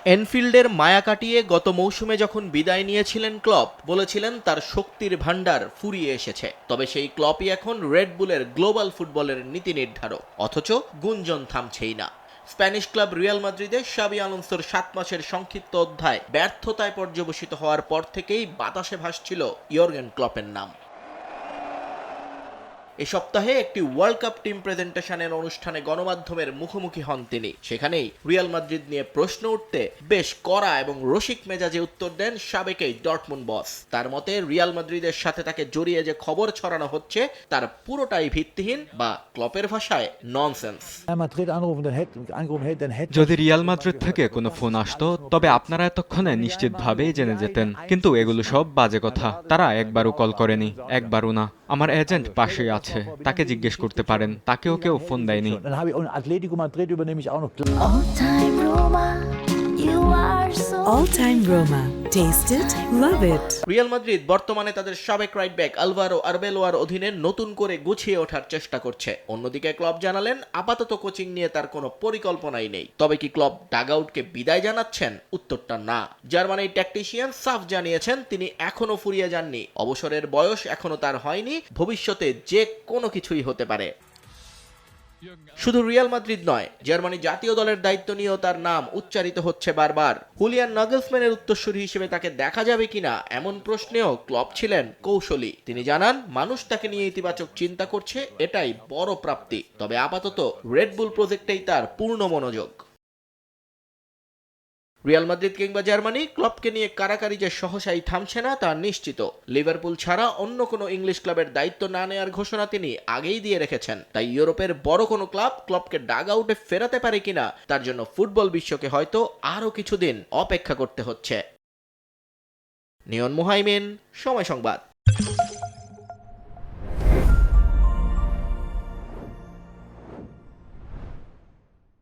এনফিল্ডের মায়া কাটিয়ে গত মৌসুমে যখন বিদায় নিয়েছিলেন ক্লপ, বলেছিলেন তার শক্তির ভান্ডার ফুরিয়ে এসেছে। তবে সেই ক্লপই এখন রেড বুলের গ্লোবাল ফুটবলের নীতি নির্ধারক। অথচ গুঞ্জন থামছেই না। স্প্যানিশ ক্লাব রিয়াল মাদ্রিদে শাবি আলোনসোর 7 মাসের সংক্ষিপ্ত অধ্যায় ব্যর্থতায় পর্যবসিত হওয়ার পর থেকেই বাতাসে ভাসছিল ইয়র্গেন ক্লপের নাম। এ সপ্তাহে একটি ওয়ার্ল্ড কাপ টিম প্রেজেন্টেশনের অনুষ্ঠানে গণমাধ্যমের মুখোমুখি হন তিনি। সেখানেই রিয়াল মাদ্রিদ নিয়ে প্রশ্ন উঠতে বেশ কড়া এবং রসিক মেজাজে উত্তর দেন সাবেক এই ডর্টমুন্ড বস। তার মতে রিয়াল মাদ্রিদের সাথে তাকে জড়িয়ে যে খবর ছড়ানো হচ্ছে তার পুরোটাই ভিত্তিহীন বা ক্লপের ভাষায় ননসেন্স। যদি রিয়াল মাদ্রিদ থেকে কোনো ফোন আসতো তবে আপনারা এতক্ষণে নিশ্চিতভাবেই জেনে যেতেন, কিন্তু এগুলো সব বাজে কথা। তারা একবারও কল করেনি, একবারও না। আমার এজেন্ট পাশেই আছে, তাকে জিজ্ঞেস করতে পারেন, তাকেও কেউ ফোন দেয়নি। All time Roma. Taste it, love it. Real Madrid বর্তমানে তাদের সাবেক রাইট ব্যাক আলভারো আরবেলোয়ার অধীনে নতুন করে গুছিয়ে ওঠার চেষ্টা করছে। অন্যদিকে ক্লপ জানালেন আপাতত কোচিং নিয়ে তার কোনো পরিকল্পনাই নেই। তবে কি ক্লপ ডাগআউটকে বিদায় জানাচ্ছেন? উত্তরটা না। জার্মানির ট্যাকটিশিয়ান সাফ জানিয়েছেন তিনি এখনো ফুরিয়ে যাননি। অবসরের বয়স এখনো তার হয়নি, ভবিষ্যতে যে কোনো কিছুই হতে পারে। শুধু রিয়াল মাদ্রিদ নয়, জার্মানি জাতীয় দলের দায়িত্ব নিয়েও তার নাম উচ্চারিত হচ্ছে বারবার। হুলিয়ান নাগলসম্যানের উত্তরসূরি হিসেবে তাকে দেখা যাবে কিনা এমন প্রশ্নেও ক্লপ ছিলেন কৌশলী। তিনি জানান মানুষ তাকে নিয়ে ইতিবাচক চিন্তা করছে, এটাই বড় প্রাপ্তি। তবে আপাতত রেড বুল প্রজেক্টেই তার পূর্ণ মনোযোগ। রিয়াল মাদ্রিদ কিংবা জার্মানি ক্লপকে নিয়ে কারাকারি যে সহসাই থামছে না তা নিশ্চিত। লিভারপুল ছাড়া অন্য কোনো ইংলিশ ক্লাবের দায়িত্ব না নেওয়ার ঘোষণা তিনি আগেই দিয়ে রেখেছেন। তাই ইউরোপের বড় কোনো ক্লাব ক্লপকে ডাগ আউটে ফেরাতে পারে কিনা তার জন্য ফুটবল বিশ্বকে হয়তো আরও কিছুদিন অপেক্ষা করতে হচ্ছে। নিয়ন মুহাইমিন, সময় সংবাদ।